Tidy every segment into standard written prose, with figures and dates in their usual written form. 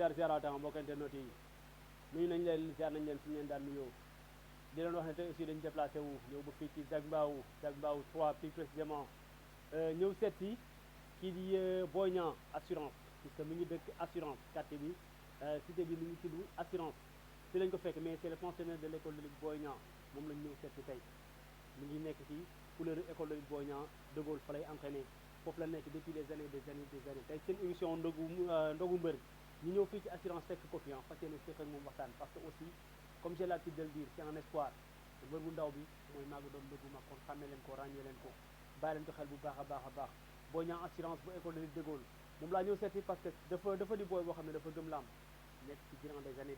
ziaratam mbokk internet yi nuyu nañ leen ziar nañ leen fi ñu leen daan nuyoo di leen wax ne tey aussi dañu déplacé wu ñëw ba fii ci Zac Mbao 3 plus précisément ñëw seet si kii di Boy Niang assurance puisque mi ngi dëkk assurance quartier bi cité bi mi ngi tudd assurance fi lañ ko fekk mais c'est le pensionnaire de l'école de lutte Boy Niang moom lañ ñëw seet si tey mi ngi nekk ci couleur école de lutte Boy Niang de Gaulle fa lay entraîné foofu la nekk depuis des années tey seen émission ndogu mbër ñu ñëw fii ci assurance fekk ko fi fas yéene séq ak moom waxtaan parce que aussi comme j'ai l'habitude de le dire c'est un espoir mbër bu ndaw bi mooy maaga doon mbër bu mag kon xàmmee leen ko ràññee leen ko bàyyi leen ko xel bu baax a baax Boy Niang assurance bu école de lutte de Gaulle moom laa ñëw seeti parce que dafa di booy boo xam ne dafa gëm làmb nekk ci durant des années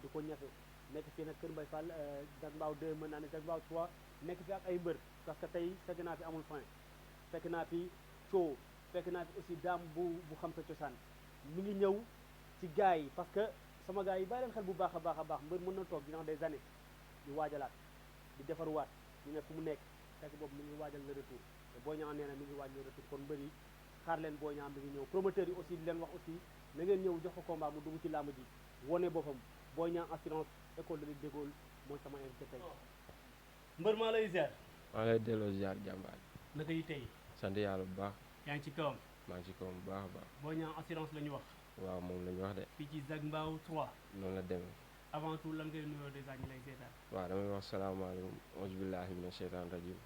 di ko ñafe nekk fii nag Kër Mbaye Fall Zac Mbao 2 mën naa ne Zac Mbao 3 nekk fi ak ay mbër parce que tey fekk naa fi amul fin fekk naa fi coo fekk naa fi aussi daam bu xam sa cosaan mi ngi ñëw ci gars yi parce que sama gars yi bàyyi leen xel bu baax a baax mbër mën na toog durant des années di waajalaat di defaruwaat ñu ne fu mu nekk fekk boobu mi ngi waajal le retour te Boy Niang nee na mi ngi waaj le retour kon mbër yi xaar leen Boy Niang mi ngi ñëw promoteur yi aussi di leen wax aussi na ngeen ñëw jox ko combat mu dugg ci làmb ji wone boppam Boy Niang assurance école de lutte de Gaulle mooy sama invité tey mbër maa lay ziar. maa lay delloo ziar jàmbaar. naka yi tey. sant yàlla bu baax. yaa ngi ci kawam. maa ngi ci kawam bu baax a baax. Boy Niang assurance la ñu wax. waaw moom la ñu wax de. fii ci Zac Mbao 3. noonu la demee. avant tout lan ngay nuyoo dèjà ñu lay seetaan. waaw damay wax salaamaaleykum auzu billaahi mina sheytaan rajim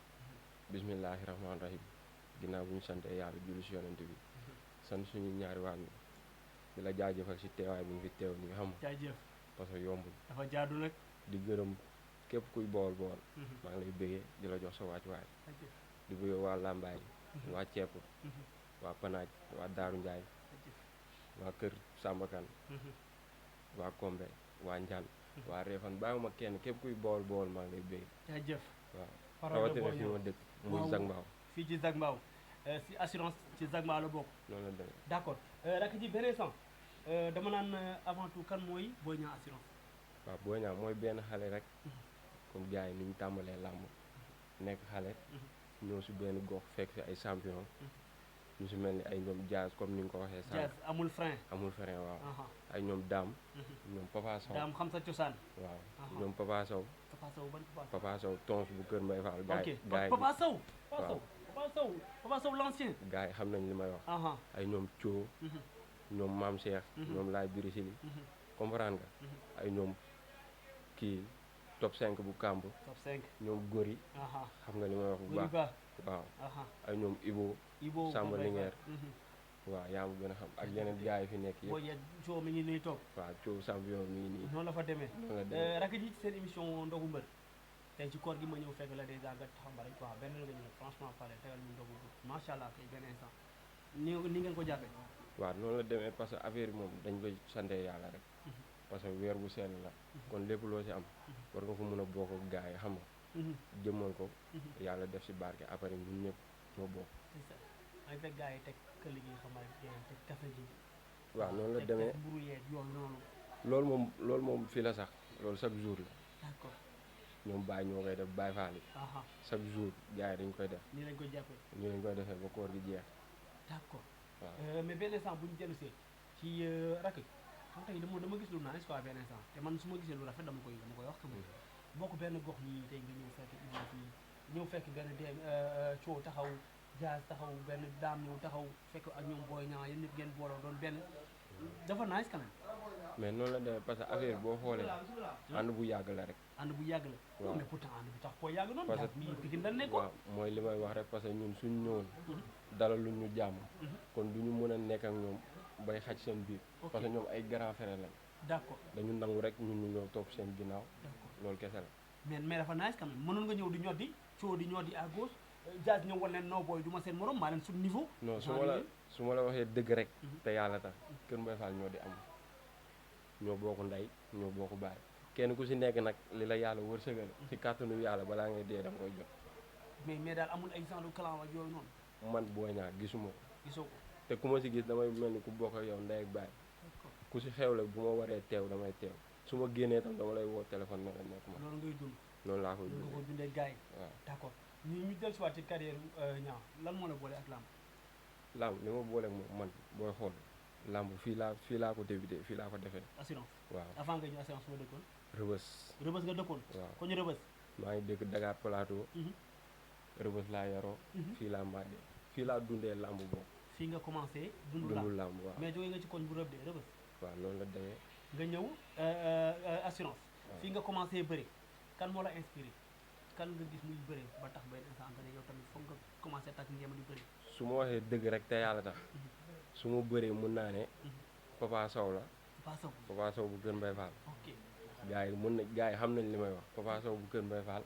bismillaahi rahmaani rahim ginnaaw bu ñu santee yàlla julli si yonent bi sant suñu ñaari waat mi di la jaajëfal si teewaay bi nga fi teew nii xam nga. jaajëf parce que yombul. dafa jaadu nag. di gërëm képp kuy bool maa ngi lay bëggee di la jox sa wàccuwaay. di bëggee waa Lambaay. waa Cepp. waa Panaaj waa Daaru Njaay. waa Kër Sambakan. waa Kombe waa Njaan. waa Réfan bàyyiwuma kenn képp kuy bool maa ngi lay bëggee. jaajëf waaw rawatina fi ma dëkk muy Zac Mbao. fii ci Zac Mbao si assurance ci Zac Mbao la bokk. noonu la demee d'accord rakk ji beneen sens dama naan avant tout kan mooy Boy Niang assurance. waaw Boy Niang mooy benn xale rek comme gars yi ni ñu tàmbalee làmb nekk xale ñëw si benn gox fekk fi ay champion ñu si mel ni ay ñoom Jazz comme ni nga ko waxee sànq. Jazz amul frein waaw ay ñoom Daam ñoom Papa Sow Daam xam sa cosaan waaw ñoom Papa Sow Papa Sow tons bu Kër Mbaye Fall gars yi Papa Sow waaw Papa Sow l'ancien gars yi xam nañ li may wax ay ñoom Thio ñoom Maam Cheikh ñoom Laay Birisili comprendre nga ay ñoom kii top 5 bu Kamb top 5 ñoom Gori xam nga li may wax bu baax waaw ay ñoom Ibo Samba Linguère waaw yaa ma gën a xam ak yeneen gars yi fi nekk yëpp boo Thio mi ngi nuy toog waaw Thio champion mi ngi nii noonu la fa demee noonu la demee rakk ji seen émission ndogu mbër tey ci koor gi ma ñëw fekk la dèjà nga taxambara quoi benn nga ñëw franchement parler tegal ñu ndogu macha allah kay benn instant ni ngeen ko jàppee waaw noonu la demee parce que affaire yi moom dañ koy sante yàlla rek parce que weer bu sell la kon lépp loo si am war nga ko mën a bokk ak gars yi xam nga jëmmal ko yàlla def si barke après ñun ñëpp ñoo bokk ay fekk gars yi teg këll gi xam nga teg café gi waaw noonu la demee mburu yeeg yooyu noonu loolu moom fii la sax loolu chaque jour la d'accord ñoom Baye ñoo koy def Baye Fall yi chaque jour gars yi dañ koy def nii lañ koy jàppee nii lañ koy defee ba koor gi jeex d'accord waaw mais benn instant bu ñu dellu see ci rakk xam tey dama gis lu nice quoi benn instant te man su ma gisee lu rafet dama koy wax xam nga bokk benn gox nii tey nga ñëw fekk image yi ñëw fekk benn dem Thio taxaw Jazz taxaw benn Daam ñëw taxaw fekk ak ñoom Boy Niang yéen ñëpp ngeen booloo doon benn dafa nice quand même mais noonu la demee parce que affaire boo xoolee ànd bu yàgg la rek ànd bu yàgg la waaw mais pourtant ànd bi tax koo yàgg noonu parce que mi Pikine la nekkoon waaw mooy li may wax rek parce que ñun suñ ñëwoon dalaluñ ñu jàmm kon du ñu mën a nekk ak ñoom bay xaj seen biir parce que ñoom ay grand frère lañ d'accord dañu nangu rek ñun ñu ñëw topp seen ginnaaw loolu kese la mais dafa nice quand même mënoon nga ñëw di ñoddi Thio di ñoddi à gauche Jazz ñëw wan leen non booy du ma seen morom maa leen suñu niveau non su ma la waxee dëgg rek te yàlla tax Kër Mbaye Fall ñoo di am ñoo bokk ndey ñoo bokk baay kenn ku si nekk nag li la yàlla wërsëgal si kàttanu yàlla balaa ngay dee da nga koy jot mais daal amul ay genre clan ak yooyu noonu man Boy Niang gisuma ko gisoo ko te ku ma si gis damay mel ni ku bokk ak yow ndey ak baay ku si xewle bu ma waree teew damay teew su ma génnee tam dama lay woo téléphone ne la nekk ma loolu ngay dund noonu laa koy dund nga ko dundee gars yi waaw d'accord ñu dellusiwaat ci carrière Niang lan moo la boole ak lamb li ma booleeg moom man booy xool lamb fii laa ko débuté fii laa ko defee. assurance waaw avant nga ñëw assurance foo dëkkoon. Rëbës. Rëbës nga dëkkoon. waaw ko ñu Rëbës. maa ngi dëkk Dakar Plateau. Rëbës laa yaroo. fii laa màggee fii laa dundee lamb boobu. fii nga commencé dundu lamb waaw. mais jógee nga ci koñ bu rëb de Rëbës. waaw noonu la demee. nga ñëw assurance. fii nga commencé bëri kan moo la inspiré kan nga gis muy bëri ba tax benn instant nga ne yow tamit foog nga commencé takk ngeen di bëri. su ma waxee dëgg rek te yàlla tax su ma bëree mun naa ne Papa Sow la. Papa Sow bu Kër Mbaye Fall. ok gars yi xam nañ li may wax Papa Sow bu Kër Mbaye Fall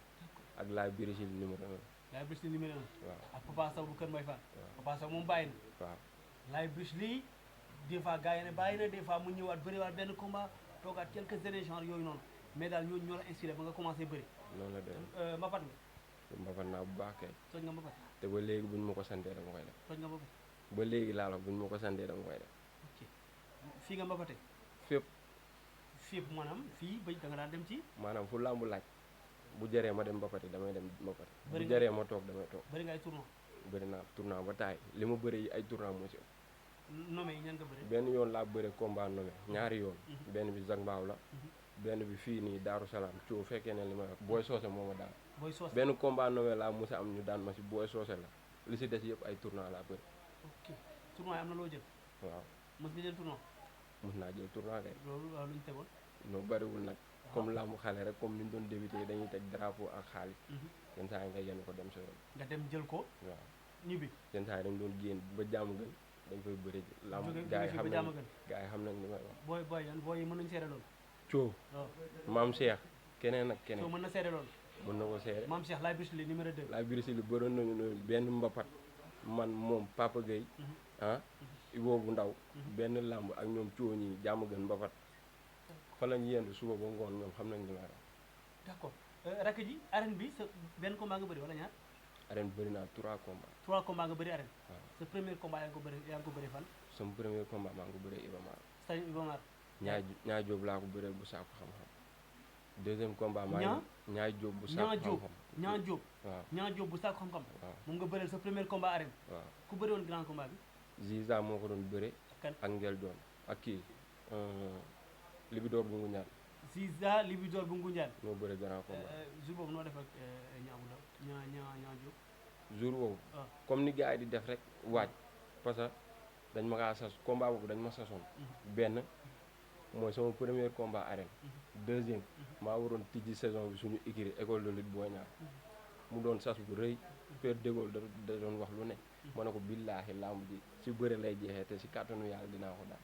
ak Laye Birisil numéro 1. Laye Birisil numéro 1. waaw ak Papa Sow bu Kër Mbaye Fall. waaw Papa Sow moom bàyyi na. waaw Laye Birisil des fois gars yi ne bàyyi na des fois mu ñëwaat bëriwaat benn combat toogaat quelques années genre yooyu noonu mais daal ñooñu ñoo la inspiré ba nga commencé bëri. noonu la demee mbapat nga. mbapat naa bu baax kay. toj nga mbapat. te ba léegi buñ ma ko santee dama koy def. toj nga mbapat. ba léegi laa la buñ ma ko santee dama koy def. ok fii nga mbapatee. fépp maanaam fii ba da nga daan dem ci. maanaam fu làmbu laaj bu jëree ma dem mbapati damay dem mbapati. bëri bu jëree ma toog damay toog. bëri nga ay tournoi. bëri naa tournoi ba taay li ma bëri yi ay tournoi moo ci ëpp. nommé yi ñan nga bëri. benn yoon laa bëri combat nommé ñaari yoon. benn bi Zag Mbaaw la. benn bi fii nii Daaru Salaam coo fekkee ne li may wax booy soose moo ma daan. booy soose benn combat nommé laa mos a am ñu daan ma si booy soose la li si des yëpp ay tournoi laa bëri. ok tournoi am na loo jël. waaw mos nga jël tournoi. mos naa jël tournoi kay. loolu waaw lu ñu tegoon. non bariwul nag. comme làmbu xale rek comme ni ñu doon débuté dañuy teg drapeau ak xaalis. yenn saa yi nga yenn ko dem sa yoon. nga dem jël ko. waaw ñibbi. yenn saa yi dañ doon génn ba jàmm gën dañ koy bëri ji. làmb gaa yi xam nañ li may wax. booy yan booy yi mën nañu seede loolu. coo maam Cheikh keneen ak keneen. coo mën na seede loolu. mën na ko seede. maam Cheikh Laye Birisil numéro 2. Laye Birisil bëroon nañu ne benn mbapat man moom Papa Gueye Ibo bu ndaw benn làmb ak ñoom coo ñi jàmm gën mbapat fa lañ yendu suba ba ngoon ñoom xam nañ li may wax. d'accord rakk ji arène bi sa benn combat nga bëri wala ñaar. arène bëri naa 3 combats. 3 combats nga bëri arène. waaw sa premier combat yaa ngi ko bëri fan. sama premier combat maa ngi ko bëree Iba Mar. stade Iba Mar. ñaay jóob laa ko bëree bu saako xam-xam. deuxième combat maa ngi ñaay jóob bu saako xam-xam. ñaa jóob waaw ñaa jóob bu saako xam-xam. waaw moom nga bëreel sa premier combat arène. waaw ku bëri woon grand combat bi. Ziza moo ko doon bëre. kan ak Ngel Doon ak kii Libidoor bu ngu ñaan. Ziza Libidoor bu ngu ñaan. moo bëre grand combat. jour boobu noo def ak ñaa jóob. jour boobu. waaw comme ni gars yi di def rek waaj parce que dañ ma kaa sas combat boobu dañ ma sasoon. benn mooy sama premier combat arène. deuxième maa waroon tijji saison bi suñu écurie école de lutte Boy Niang mu doon sas bu rëy. Père Dégol da doon wax lu ne. ma ne ko billaahi làmb ji si bëre lay jeexee te si kàttanu yàlla dinaa ko daan.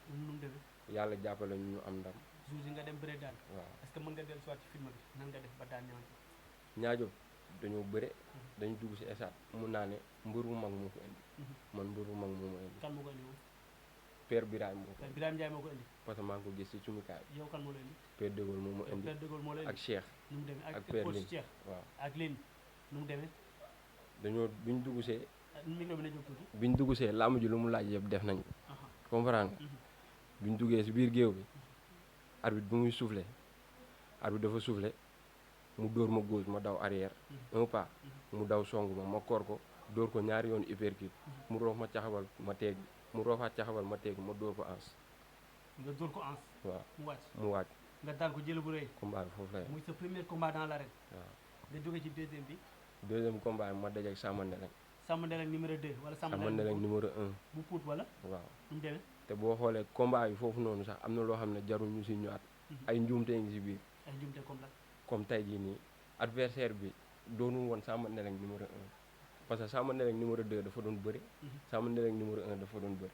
nu mu demee. yàlla jàppale ñu am ndam. jour yi nga dem bëre daan. waaw est-ce que mën nga dellu si waat ci film bi nan nga def ba daan ñaan. ñaajo dañoo bëre. dañu dugg si esaat mun naa ne mbër bu mag moo ko indi. man mbër bu mag moo ma indi. kan moo ko indi woon. Père Birahim moo ko indi. Birahim Ndiaye moo ko indi. parce que maa ngi ko gis si cumikaay bi. yow kan moo la indi. Père Dégol moo ma indi. Père Dégol moo la indi ak Cheikh. nu mu demee ak ak Père coach Lim Cheikh. waaw ak Lim nu mu demee. dañoo biñ dugg see. micro bi na jóg tuuti. biñ dugg see làmb ji lu mu laaj yëpp def nañ ko. comprendre nga. biñ duggee si biir géew bi. arbitre bi muy soufflé. arbitre dafa soufflé mu dóor ma gauche ma daw arrière. un pas mu daw song ma koor ko dóor ko ñaari yoon uppercut mu roof ma caxabal ma teeg mu roofaat caxabal ma teeg ma dóor ko ans. nga dóor ko ans. waaw mu wàcc. wàcc. nga daan ko jël bu rëy. combat bi foofu la yem. muy sa premier combat dans l'arène. waaw nga jóge ci deuxième bi. deuxième combat bi ma dajeeg Samba Ndeleng. Samba Ndeleng numéro 2 wala Samba Ndeleng numéro 1. bu puut wala. waaw nu mu demee. te boo xoolee combat bi foofu noonu sax am na loo xam ne jarul ñu si ñëwaat. ay njuumte ngi si biir. ay njuumte comme la. comme tey jii nii adversaire bi doonul woon Samba Ndeleng numéro 1 parce que Samba Ndeleng numéro 2 dafa doon bëri. Samba Ndeleng numéro 1 dafa doon bëri.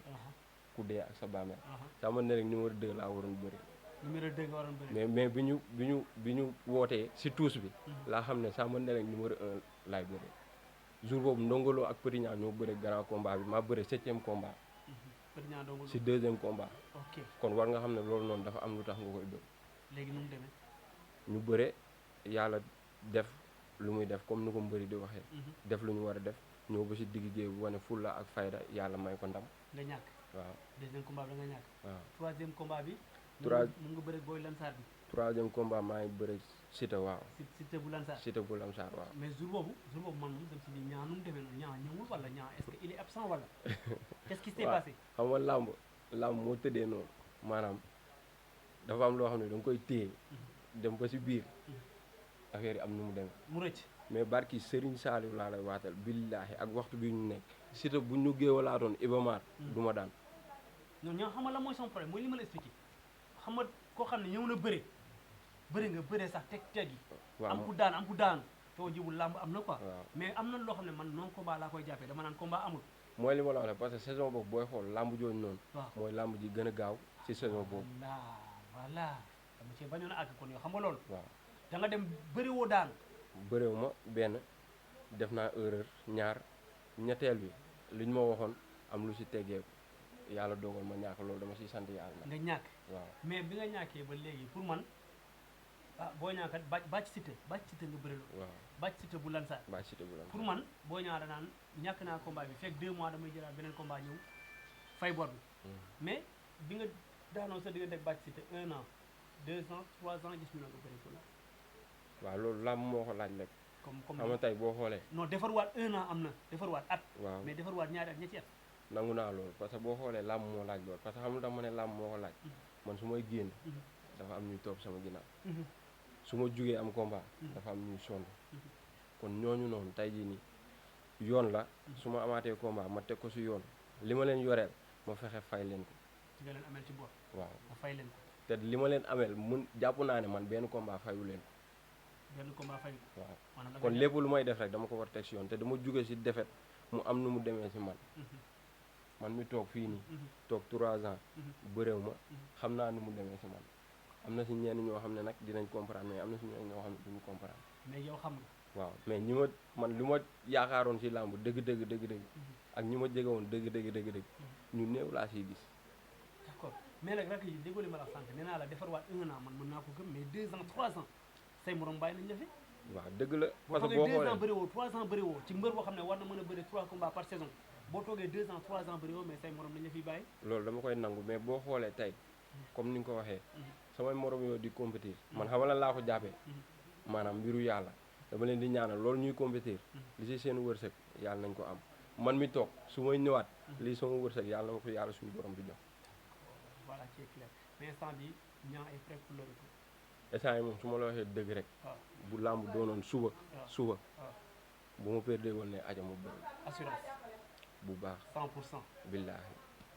ku dee ak sa bàmmeel. Samba Ndeleng numéro 2 laa waroon bëri. numéro 2 nga waroon bëri. mais bi ñu wootee si tuus bi. laa xam ne Samba Ndeleng numéro 1 laay bëri. jour boobu Ndongolo ak Petit Niang ñoo bëri grand combat bi maa bëri 7e combat. Petit Niang Ndongolo si 2e combat. ok kon war nga xam ne loolu noonu dafa am lu tax nga koy bëri. léegi nu mu demee. ñu bëre yàlla def lu muy def comme ni ko mbëri di waxee. def lu ñu war a def ñëw ba si digg géew bu wane fulla ak fayda yàlla may ko ndam. nga ñàkk. waaw deuxième combat bi da nga ñàkk. waaw troisième combat bi. mun nga bëre booy Lansar bi. troisième combat maa ngi bëre Siteu waaw. Siteu bu Lansar. Siteu bu Lansar waaw. mais jour boobu man moom dem si ni ñaa nu mu demee noonu ñaa ñëwul wala ñaa est-ce que il est absent wala. qu'est-ce qui s'est passé. xam nga làmb làmb moo tëddee noonu maanaam dafa am loo xam ne da nga koy téye dem ba si biir affaire yi am nu mu demee. mu rëcc. mais barki Serigne Saliou laa lay waatal billaahi ak waxtu bi ñu nekk Siteu bu ñu géewalaatoon Ibamar du ma daan. ñoom ñoo xam nga la mooy son problème mooy li ma la expliqué xam nga koo xam ne ñëw na bëre nga bëre sax teg yi. waaw am ku daan am ku daanu. too jibul làmb am na quoi. waaw mais am na loo xam ne man non combat laa koy jàppee dama naan combat amul. mooy li ma la wax parce que saison boobu booy xool làmb jooju noonu. waaw mooy làmb ji gën a gaaw ci saison boobu. voilà dama cee bañoon a àgg kon yow xam nga loolu. waaw da nga dem bëri woo daan. bëréew ma benn def naa erreur ñaar ñetteel bi li ñu ma waxoon am lu si teggeeku yàlla dogal ma ñàkk loolu dama siy sant yàlla. nga ñàkk. waaw mais bi nga ñàkkee ba léegi pour man boo ñàkkat bàcc Siteu nga bëri loolu. waaw bàcc Siteu bu lan sax. bàcc Siteu bu lan pour man boo ñaara naan ñàkk naa combat bi fekk 2 mois damay jëlaat beneen combat ñëw fay bor bi. mais bi nga daanoo sa diggante ak bàcc Siteu 1 an 2 ans 3 ans gis ñu la nga bëri ko la. waaw loolu làmb moo ko laaj rek. comme xam nga tey boo xoolee. non defarwaat 1 an am na defarwaat at. waaw mais defarwaat ñaari at ñetti at. nangu naa loolu parce que boo xoolee làmb moo laaj loolu parce que xam nga dama ne làmb moo ko laaj. man su may génn. dafa am ñuy topp sama ginnaaw. su ma jugee am combat. dafa am ñuy sonn. kon ñooñu noonu tey jii nii yoon la su ma amaatee combat ma teg ko si yoon li ma leen yoreel ma fexe fay leen ko. ci nga leen ameel ci bor. waaw ma fay leen ko. te li ma leen ameel mun jàpp naa ne man benn combat fayu leen ko. benn combat fay ko. waaw kon lépp lu may def rek dama ko war teg si yoon te dama jóge si defet mu am nu mu demee si man. man mi toog fii nii. toog 3 ans. bëréew ma xam naa nu mu demee si man. am na si ñenn ñoo xam ne nag dinañ comprendre mais am na si ñenn ñoo xam ne duñu comprendre. mais yow xam nga. waaw mais ñi ma man li ma yaakaaroon si làmb dëgg ak ñi ma jege woon dëgg ñu néew laa siy gis. d'accord mais nag rak yi déggoo li ma la sant nee naa la defarwaat 1 an man mën naa ko gëm mais 2 ans 3 ans say morom bàyyi nañ la fi. waaw dëgg la parce que boo boo toogee 2 xoolee ans bëri woo 3 ans bëri woo ci mbër boo xam ne war na mën a bëri 3 combats par saison boo toogee 2 ans 3 ans bëri woo mais say morom nañ la fiy bàyyi. loolu dama koy nangu mais boo xoolee tey comme ni nga ko waxee samay morom yoo di compétir man xam lan laa ko jàppee maanaam mbiru yàlla dama leen di ñaanal loolu ñuy compétir li si seen wërsëg yàlla nañ ko am man mi toog su may ñëwaat lii sama wërsëg yàlla na ma ko yàlla suñu borom di jox. voilà c'est clair mais instant bi ñaa ay prêt pour le retour. instant yi moom su ma la waxee dëgg rek bu làmb doonoon suba bu ma perdee woon ne aja mu bëri assurance bu baax 100%. billaahi